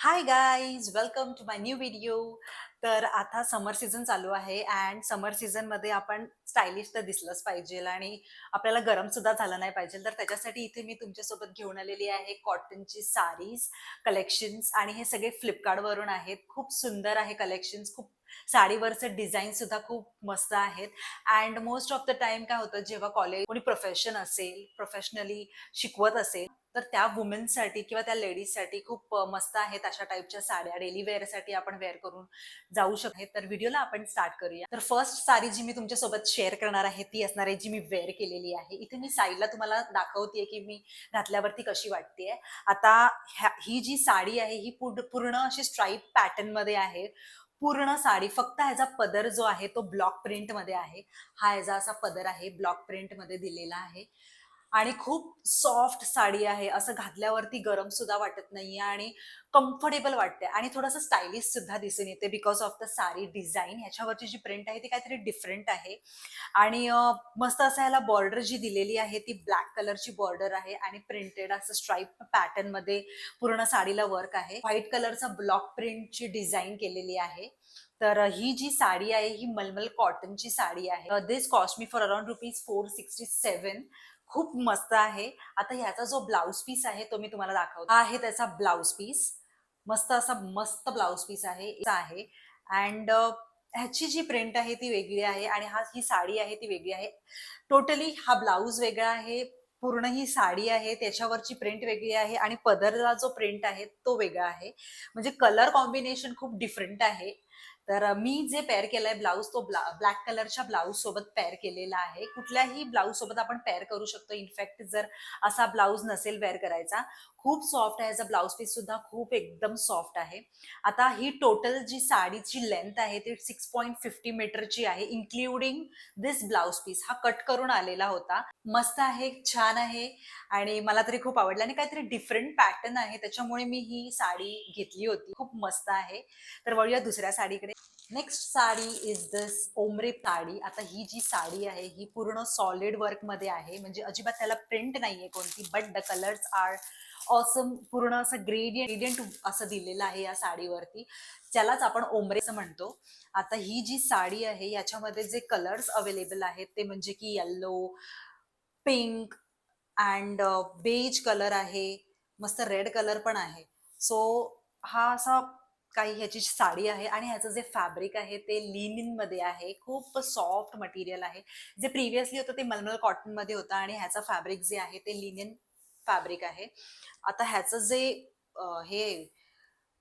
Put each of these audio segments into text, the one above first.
High guys, welcome to my new video. तर आता समर season चालू आहे अँड समर सीझनमध्ये आपण स्टायलिश तर दिसलंच पाहिजे आणि आपल्याला गरम सुद्धा झालं नाही पाहिजे. तर त्याच्यासाठी इथे मी तुमच्यासोबत घेऊन आलेली आहे कॉटनची साडीज कलेक्शन्स आणि हे सगळे फ्लिपकार्टवरून आहेत. खूप सुंदर आहे कलेक्शन्स. खूप साडीवरचं डिझाईन सुद्धा खूप मस्त आहेत. And most of the time काय होतं, जेव्हा कॉलेज कोणी प्रोफेशन असेल, प्रोफेशनली शिकवत असेल, तर त्या वुमेन्ससाठी किंवा त्या लेडीजसाठी खूप मस्त आहेत अशा टाईपच्या साड्या. डेली वेअरसाठी आपण वेअर करून जाऊ शकतो. तर व्हिडिओला आपण स्टार्ट करूया. तर फर्स्ट साडी जी मी तुमच्यासोबत शेअर करणार आहे ती असणार आहे जी मी वेअर केलेली आहे. इथे मी साईडला तुम्हाला दाखवतेय की मी घातल्यावरती कशी वाटतेय. आता ही जी साडी आहे ही पूर्ण अशी स्ट्राईप पॅटर्न मध्ये आहे. पूर्ण साडी, फक्त ह्याचा पदर जो आहे तो ब्लॉक प्रिंट मध्ये आहे. हा ह्याचा असा पदर आहे, ब्लॉक प्रिंट मध्ये दिलेला आहे आणि खूप सॉफ्ट साडी आहे. असं घातल्यावरती गरम सुद्धा वाटत नाहीये आणि कम्फर्टेबल वाटते आणि थोडंसं स्टायलिश सुद्धा दिसून येते because of the sari design. ह्याच्यावरची जी प्रिंट आहे ती काहीतरी डिफरंट आहे आणि मस्त असं ह्याला बॉर्डर जी दिलेली आहे ती ब्लॅक कलरची बॉर्डर आहे आणि प्रिंटेड असं स्ट्राईप पॅटर्न मध्ये पूर्ण साडीला वर्क आहे. व्हाईट कलरचा ब्लॉक प्रिंटची डिझाईन केलेली आहे. तर ही जी साडी आहे ही मलमल कॉटनची साडी आहे. दिस कॉस्ट मी फॉर अराउंड ₹467. खूप मस्त आहे. आता ह्याचा जो ब्लाउज पीस आहे तो मी तुम्हाला दाखवते. हा आहे त्याचा ब्लाउज पीस. मस्त असा मस्त ब्लाउज पीस आहे अँड ह्याची जी प्रिंट आहे ती वेगळी आहे आणि ही साडी आहे ती वेगळी आहे. टोटली हा ब्लाउज वेगळा आहे. पूर्ण ही साडी आहे त्याच्यावरची प्रिंट वेगळी आहे आणि पदरला जो प्रिंट आहे तो वेगळा आहे. म्हणजे कलर कॉम्बिनेशन खूप डिफरंट आहे. तर मी जे पेअर केलाय ब्लाऊज तो ब्लॅक कलरच्या ब्लाऊज सोबत पेअर केलेला आहे. कुठल्याही ब्लाऊज सोबत आपण पेअर करू शकतो. इनफॅक्ट जर असा ब्लाऊज नसेल वेअर करायचा, खूप सॉफ्ट आहे. याचा ब्लाऊज पीस सुद्धा खूप एकदम सॉफ्ट आहे. आता ही टोटल जी साडीची लेंथ आहे ती 6.50 मीटरची आहे, इन्क्लुडिंग दिस ब्लाऊज पीस. हा कट करून आलेला होता. मस्त आहे, छान आहे आणि मला तरी खूप आवडलं आणि काहीतरी डिफरंट पॅटर्न आहे त्याच्यामुळे मी ही साडी घेतली होती. खूप मस्त आहे. तर वळूया दुसऱ्या साडीकडे. नेक्स्ट साडी इज दिस ओमरे साडी. आता ही जी साडी आहे ही पूर्ण सॉलिड वर्क मध्ये आहे, म्हणजे अजिबात त्याला प्रिंट नाहीये कोणती, but the colours are awesome. पूर्ण असं ग्रेडियंट असं दिलेलं आहे या साडीवरती, ज्यालाच आपण ओमरे असं म्हणतो. आता ही जी साडी आहे याच्यामध्ये जे कलर्स अवेलेबल आहेत ते म्हणजे की yellow, pink and beige colour आहे. मस्त रेड कलर पण आहे. सो हा असा काही ह्याची साडी आहे आणि ह्याचं जे फॅब्रिक आहे ते लिनिन मध्ये आहे. खूप सॉफ्ट मटेरियल आहे. जे प्रिव्हियसली होतं ते मलमल कॉटन मध्ये होतं आणि ह्याचं फॅब्रिक जे आहे ते लिनिन फॅब्रिक आहे. आता ह्याचं जे हे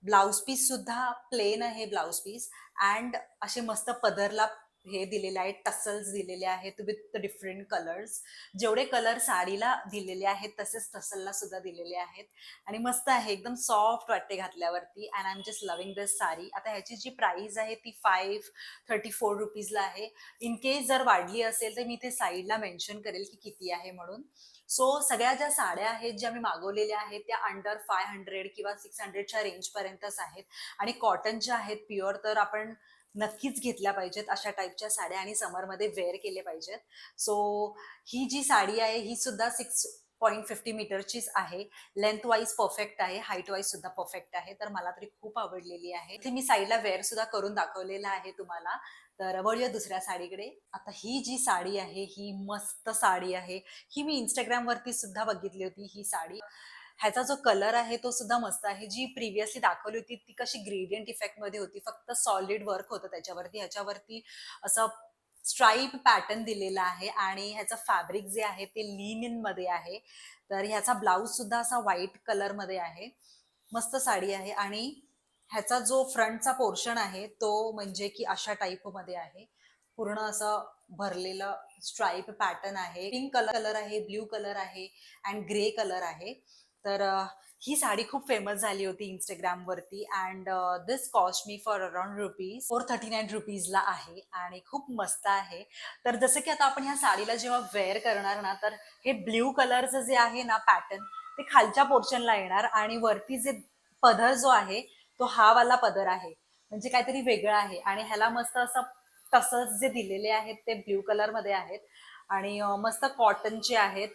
ब्लाउज पीस सुद्धा प्लेन आहे ब्लाउज पीस अँड असे मस्त पदरला हे दिलेले आहेत, टसल्स दिलेले आहेत विथ डिफरंट कलर्स. जेवढे कलर साडीला दिलेले आहेत तसेच टसलला सुद्धा दिलेले आहेत आणि मस्त आहे, एकदम सॉफ्ट वाटते घातल्यावरती and I am just loving this sari. आता ह्याची जी प्राइस आहे ती ₹534 आहे. इन केस जर वाढली असेल तर मी ते साईडला मेन्शन करेल की किती आहे म्हणून. सो सगळ्या ज्या साड्या आहेत ज्या मी मागवलेल्या आहेत त्या अंडर 500 किंवा 600च्या रेंज पर्यंतच आहेत आणि कॉटनच्या आहेत प्युअर, तर आपण नक्कीच घेतल्या पाहिजेत अशा टाईपच्या साड्या आणि समरमध्ये वेअर केले पाहिजेत. सो ही जी साडी आहे ही सुद्धा 6.50 मीटरचीच आहे. लेंथ वाईज परफेक्ट आहे, हाईट वाईज सुद्धा परफेक्ट आहे. तर मला तरी खूप आवडलेली आहे. इथे मी साईडला वेअर सुद्धा करून दाखवलेलं आहे तुम्हाला. तर वळूया दुसऱ्या साडीकडे. आता ही जी साडी आहे ही मस्त साडी आहे. ही मी Instagram वरती सुद्धा बघितली होती ही साडी. ह्याचा जो कलर आहे तो सुद्धा मस्त आहे. जी प्रिव्हियसली दाखवली होती ती कशी ग्रेडियंट इफेक्ट मध्ये होती, फक्त सॉलिड वर्क होतं त्याच्यावरती. ह्याच्यावरती असं स्ट्राईप पॅटर्न दिलेला आहे आणि ह्याचं फॅब्रिक जे आहे ते लिनिन मध्ये आहे. तर ह्याचा ब्लाऊज सुद्धा असा व्हाईट कलर मध्ये आहे. मस्त साडी आहे आणि ह्याचा जो फ्रंटचा पोर्शन आहे तो म्हणजे की अशा टाईप मध्ये आहे. पूर्ण असं भरलेलं स्ट्राईप पॅटर्न आहे. पिंक कलर आहे, ब्ल्यू कलर आहे अँड ग्रे कलर आहे. तर ही साडी खूप फेमस झाली होती Instagram वरती and this cost me for around ₹439 आहे आणि खूप मस्त आहे. तर जसं की आता आपण ह्या साडीला जेव्हा वेअर करणार ना, तर हे ब्ल्यू कलरचं जे आहे ना पॅटर्न ते खालच्या पोर्शनला येणार आणि वरती जे पदर जो आहे तो हा वाला पदर आहे, म्हणजे काहीतरी वेगळं आहे आणि ह्याला मस्त असं टसल्स जे दिलेले आहेत ते ब्ल्यू कलर मध्ये आहेत आणि मस्त कॉटनचे आहेत.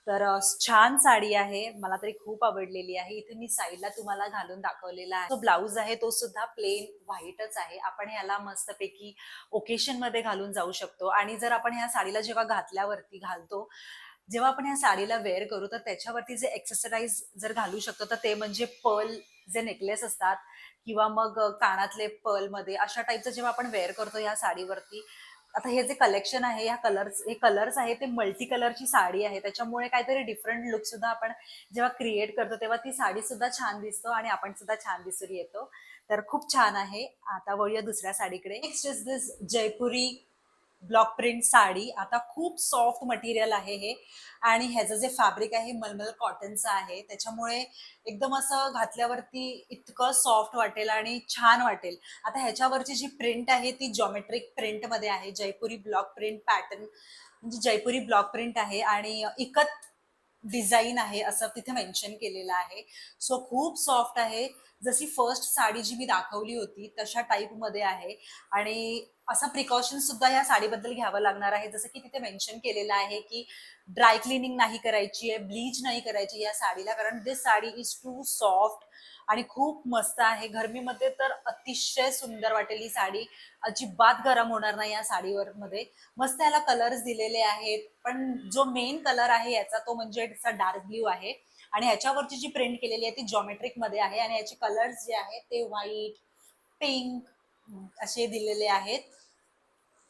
तर छान साडी आहे. मला तरी खूप आवडलेली आहे. इथे मी साईडला तुम्हाला घालून दाखवलेला आहे. जो ब्लाउज आहे तो सुद्धा प्लेन व्हाईटच आहे. आपण ह्याला मस्तपैकी ओकेशनमध्ये घालून जाऊ शकतो आणि जर आपण ह्या साडीला जेव्हा घातल्यावरती घालतो, जेव्हा आपण ह्या साडीला वेअर करू तर त्याच्यावरती जे एक्सेसराईज जर घालू शकतो तर ते म्हणजे पर्ल जे नेकलेस असतात किंवा मग कानातले पर्लमध्ये अशा टाईपचं जेव्हा आपण वेअर करतो ह्या साडीवरती. आता हे जे कलेक्शन आहे हे कलर्स आहे ते मल्टी कलरची साडी आहे, त्याच्यामुळे काहीतरी डिफरंट लुक सुद्धा आपण जेव्हा क्रिएट करतो तेव्हा ती साडी सुद्धा छान दिसतो आणि आपण सुद्धा छान दिसून येतो. तर खूप छान आहे. आता वळूया दुसऱ्या साडीकडे. Next is this Jaipuri block print sari. आता खूप सॉफ्ट मटेरियल आहे हे आणि ह्याचं जे फॅब्रिक आहे मलमल कॉटनचं आहे, त्याच्यामुळे एकदम असं घातल्यावरती इतकं सॉफ्ट वाटेल आणि छान वाटेल. आता ह्याच्यावरची जी प्रिंट आहे ती जॉमेट्रिक प्रिंट मध्ये आहे. जयपुरी ब्लॉक प्रिंट पॅटर्न म्हणजे जयपुरी ब्लॉक प्रिंट आहे आणि इकत डिझाईन आहे असं तिथे मेन्शन केलेलं आहे. सो खूप सॉफ्ट आहे. जशी फर्स्ट साडी जी मी दाखवली होती तशा टाईप मध्ये आहे आणि असा प्रिकॉशन सुद्धा या साडीबद्दल घ्यावं लागणार आहे. जसं की तिथे मेन्शन केलेलं आहे की ड्राय क्लिनिंग नाही करायची आहे, ब्लीच नाही करायची या साडीला, कारण दिस साडी इज टू सॉफ्ट आणि खूप मस्त आहे. गरमीमध्ये तर अतिशय सुंदर वाटेल ही साडी. अजिबात गरम होणार नाही या साडीवर मध्ये. मस्त याला कलर्स दिलेले आहेत, पण जो मेन कलर आहे याचा तो म्हणजे त्याचा डार्क ब्ल्यू आहे आणि ह्याच्यावरची जी प्रिंट केलेली आहे ती जॉमेट्रिक मध्ये आहे आणि याचे कलर्स जे आहेत ते व्हाईट, पिंक असे दिलेले आहेत.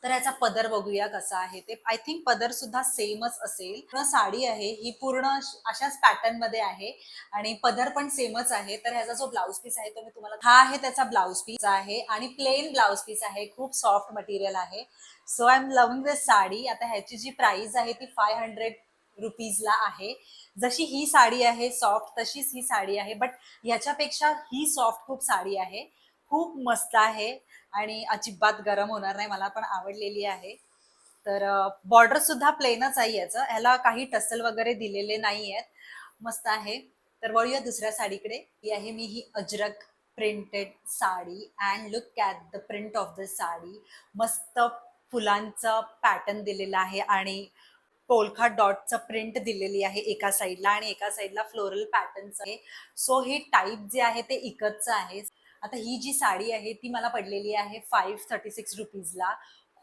तर याचा पदर बघूया कसा आहे ते. आय थिंक पदर सुद्धा सेमच असेल. पूर्ण साडी आहे ही पूर्ण अशाच पॅटर्न मध्ये आहे आणि पदर पण सेमच आहे. तर ह्याचा जो ब्लाउज पीस आहे तो मी तुम्हाला, हा आहे त्याचा ब्लाउज पीस आहे आणि प्लेन ब्लाउज पीस आहे. खूप सॉफ्ट मटेरियल आहे. So I am loving this sari. आता ह्याची जी प्राइस आहे ती 500 रुपीजला आहे. जशी ही साडी आहे सॉफ्ट तशीच ही साडी आहे, बट याच्यापेक्षा ही सॉफ्ट खूप साडी आहे. खूप मस्त आहे आणि अजिबात गरम होणार नाही. मला पण आवडलेली आहे. तर बॉर्डर सुद्धा प्लेनच आहे याचं. ह्याला काही टसल वगैरे दिलेले नाही आहेत. मस्त आहे. तर वळूया दुसऱ्या साडीकडे. ही आहे मी ही Ajrak printed sari and look at the print of the sari. मस्त फुलांचं पॅटर्न दिलेलं आहे आणि पोलखा डॉटचं प्रिंट दिलेली आहे एका साईडला आणि एका साईडला फ्लोरल पॅटर्नचं आहे. सो हे टाईप जे आहे ते इकतचं आहे. आता ही जी साडी आहे ती मला पडलेली आहे 536 रुपीजला.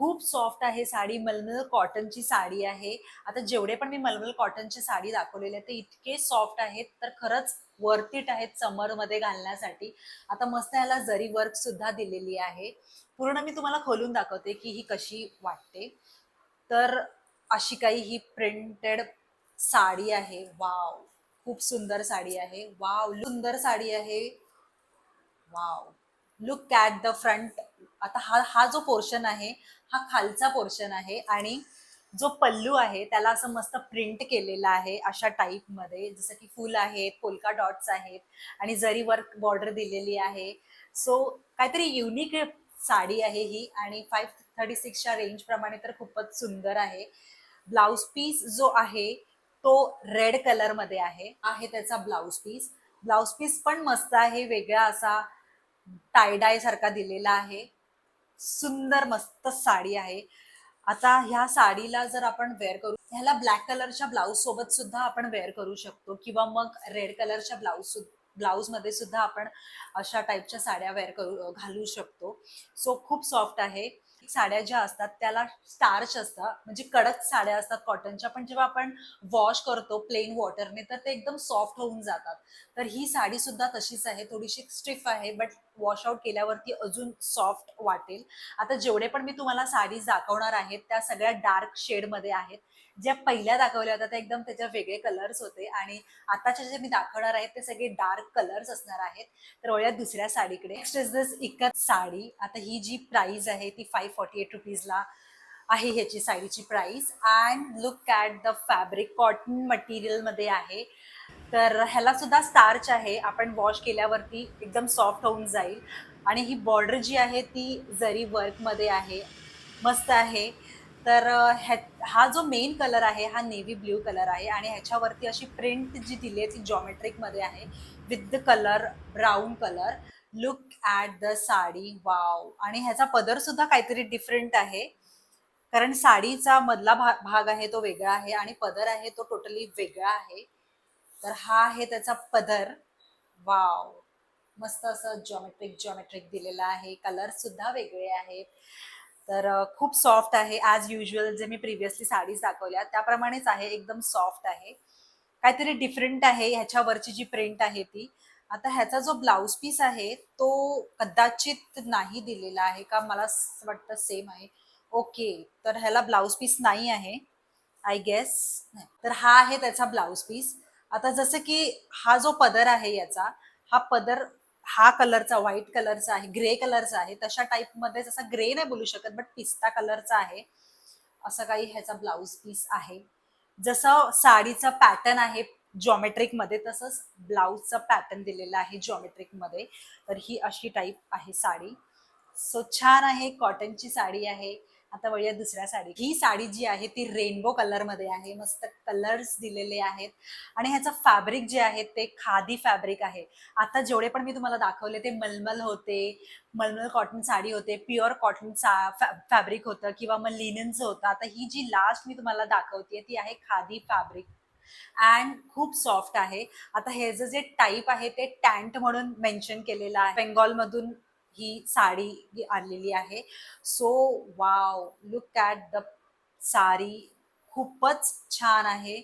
खूप सॉफ्ट आहे साडी. मलमल कॉटनची साडी आहे. आता जेवढे पण मी मलमल कॉटनची साडी दाखवलेली आहे ते इतके सॉफ्ट आहेत तर खरंच वर्थ इट आहेत समर मध्ये घालण्यासाठी. आता मस्त याला जरी वर्क सुद्धा दिलेली आहे. पूर्ण मी तुम्हाला खोलून दाखवते की ही कशी वाटते. तर अशी काही ही प्रिंटेड साडी आहे. वाव, खूप सुंदर साडी आहे. वाव, सुंदर साडी आहे. Wow, look at the front. आता हा हा जो पोर्शन आहे हा खालचा पोर्शन आहे आणि जो पल्लू आहे त्याला असं मस्त प्रिंट केलेला आहे अशा टाईप मध्ये. जसं की फुल आहेत, पोलका डॉट्स आहेत आणि जरी वर्क बॉर्डर दिलेली आहे. सो काहीतरी युनिक साडी आहे ही आणि 536च्या रेंज प्रमाणे तर खूपच सुंदर आहे. ब्लाउज पीस जो आहे तो रेड कलर मध्ये आहे त्याचा ब्लाउज पीस. ब्लाउज पीस पण मस्त आहे, वेगळा असा टायडाय सारखा दिलेला आहे. सुंदर मस्त साडी आहे. आता ह्या साडीला जर आपण वेअर करू, ह्याला ब्लॅक कलरच्या ब्लाउज सोबत सुद्धा आपण वेअर करू शकतो किंवा मग रेड कलरच्या ब्लाउज मध्ये सुद्धा आपण अशा टाईपच्या साड्या वेअर करू घालू शकतो. सो खूप सॉफ्ट आहे. साड्या ज्या असतात त्याला स्टार्च असतात, म्हणजे कडक साड्या असतात कॉटनच्या, पण जेव्हा आपण वॉश करतो प्लेन वॉटरने तर ते एकदम सॉफ्ट होऊन जातात. तर ही साडी सुद्धा तशीच आहे. थोडीशी स्टिफ आहे बट वॉश आउट केल्यावरती अजून सॉफ्ट वाटेल. आता जेवढे पण मी तुम्हाला साडीज दाखवणार आहेत त्या सगळ्या डार्क शेडमध्ये आहेत. ज्या पहिल्या दाखवल्या होत्या त्या एकदम त्याच्या वेगळे कलर्स होते आणि आताच्या जे मी दाखवणार आहेत ते सगळे डार्क कलर्स असणार आहेत. तर वळूया दुसऱ्या साडीकडे. नेक्स्ट इज दिस इकत साडी. आता ही जी प्राइस आहे ती 548 रुपीजला आहे ह्याची साडीची price. And look at the fabric. Cotton material मध्ये आहे. तर ह्याला सुद्धा स्टार्च आहे. आपण वॉश केल्यावरती एकदम सॉफ्ट होऊन जाईल आणि ही बॉर्डर जी आहे ती जरी वर्क मध्ये आहे. मस्त आहे. तर हा जो मेन कलर आहे हा नेव्ही ब्ल्यू कलर आहे आणि ह्याच्यावरती अशी प्रिंट जी दिली आहे ती जॉमेट्रिक मध्ये आहे with the colour brown colour. Look at the sari. Wow, आणि ह्याचा पदर सुद्धा काहीतरी डिफरंट आहे. कारण साडीचा मधला भाग आहे तो वेगळा आहे आणि पदर आहे तो टोटली वेगळा आहे. तर हा आहे त्याचा पदर. वाव, मस्त असं जॉमेट्रिक जॉमेट्रिक दिलेला आहे. कलर सुद्धा वेगळे आहेत. तर खूप सॉफ्ट आहे. ॲज युजुअल जे मी प्रिव्हियसली साडीज दाखवल्या त्याप्रमाणेच आहे. एकदम सॉफ्ट आहे. काहीतरी डिफरंट आहे ह्याच्यावरची जी प्रिंट आहे ती. आता ह्याचा जो ब्लाउज पीस आहे तो कदाचित नाही दिलेला आहे का, मला वाटतं सेम आहे. ओके, तर ह्याला ब्लाउज पीस नाही आहे आय गेस. तर हा आहे त्याचा ब्लाउज पीस. आता जसं की हा जो पदर आहे याचा, हा पदर हा कलरचा व्हाईट कलरचा आहे, ग्रे कलरचा आहे. तशा टाईप मध्ये, जसा ग्रे नाही बोलू शकत बट पिस्ता कलरचा आहे. असं काही ह्याचा ब्लाउज पीस आहे. जसं साडीचा पॅटर्न आहे जॉमेट्रिक मध्ये, तसंच ब्लाउजचा पॅटर्न दिलेला आहे जॉमेट्रिक मध्ये. तर ही अशी टाईप आहे साडी. सो छान आहे, कॉटनची साडी आहे. आता वळूया दुसऱ्या साडी. ही साडी जी आहे ती रेनबो कलर मध्ये आहे. मस्त कलर्स दिलेले आहेत आणि ह्याचं फॅब्रिक जे आहे ते खादी फॅब्रिक आहे. आता जेवढे पण मी तुम्हाला दाखवले ते मलमल होते, मलमल कॉटन साडी होते, प्युअर कॉटन फॅब्रिक होतं किंवा मग लिननचं होतं. आता ही जी लास्ट मी तुम्हाला दाखवते ती आहे खादी फॅब्रिक अँड खूप सॉफ्ट आहे. आता हे जे टाईप आहे ते टॅन्ट म्हणून मेन्शन केलेलं आहे. बेंगॉल मधून ही साडी आलेली आहे. So wow, look at the sari. खूपच छान आहे.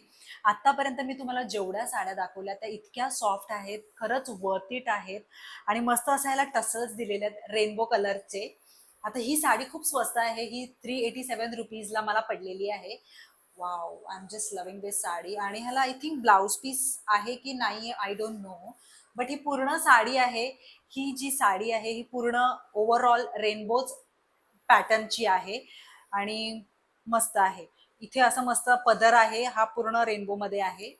आतापर्यंत मी तुम्हाला जेवढ्या साड्या दाखवल्या त्या इतक्या सॉफ्ट आहेत, खरंच वर्थ इट आहेत आणि मस्त असायला टसल्स दिलेले आहेत रेनबो कलरचे. आता ही साडी खूप स्वस्त आहे. ही 387 रुपीजला मला पडलेली आहे. Wow, I am just loving this sari. आणि ह्याला आय थिंक ब्लाउज पीस आहे की नाही आय डोंट नो, बट ही पूर्ण साडी आहे. ही जी साडी आहे ही पूर्ण ओव्हरऑल रेनबोज पॅटर्नची आहे आणि मस्त आहे. इथे असं मस्त पदर आहे, हा पूर्ण रेनबो मध्ये आहे.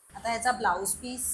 आता ह्याचा blouse piece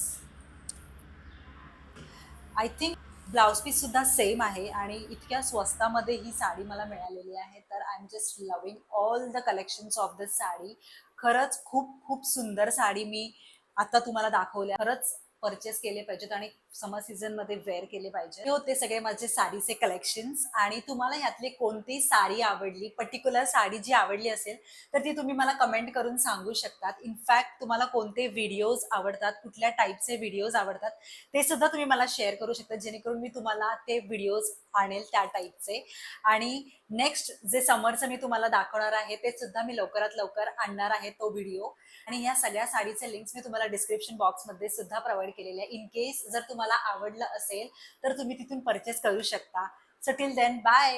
I think blouse piece सुद्धा सेम आहे आणि इतक्या स्वस्तामध्ये ही साडी मला मिळालेली आहे. तर I am just loving all the collections of this sari. खरंच खूप खूप सुंदर साडी मी आता तुम्हाला दाखवल्या. खरंच परचेस केले पाहिजेत आणि समर सीझन मध्ये वेअर केले पाहिजे. हे होते सगळे माझे साडीचे कलेक्शन्स. आणि तुम्हाला यातली कोणती साडी आवडली, पर्टिक्युलर साडी जी आवडली असेल तर ती तुम्ही मला कमेंट करून सांगू शकतात. इनफॅक्ट तुम्हाला कोणते व्हिडिओज आवडतात, कुठल्या टाईपचे व्हिडिओज आवडतात ते सुद्धा तुम्ही मला शेअर करू शकता, जेणेकरून मी तुम्हाला ते व्हिडिओज आणेल त्या टाईपचे. आणि नेक्स्ट जे समरचं मी तुम्हाला दाखवणार आहे ते सुद्धा मी लवकरात लवकर आणणार आहे तो व्हिडिओ. आणि या सगळ्या साडीचे लिंक्स मी तुम्हाला डिस्क्रिप्शन बॉक्समध्ये सुद्धा प्रोव्हाइड केलेले आहे. इन केस जर तुम्हाला आवडलं असेल तर तुम्ही तिथून परचेस करू शकता. So till then, bye.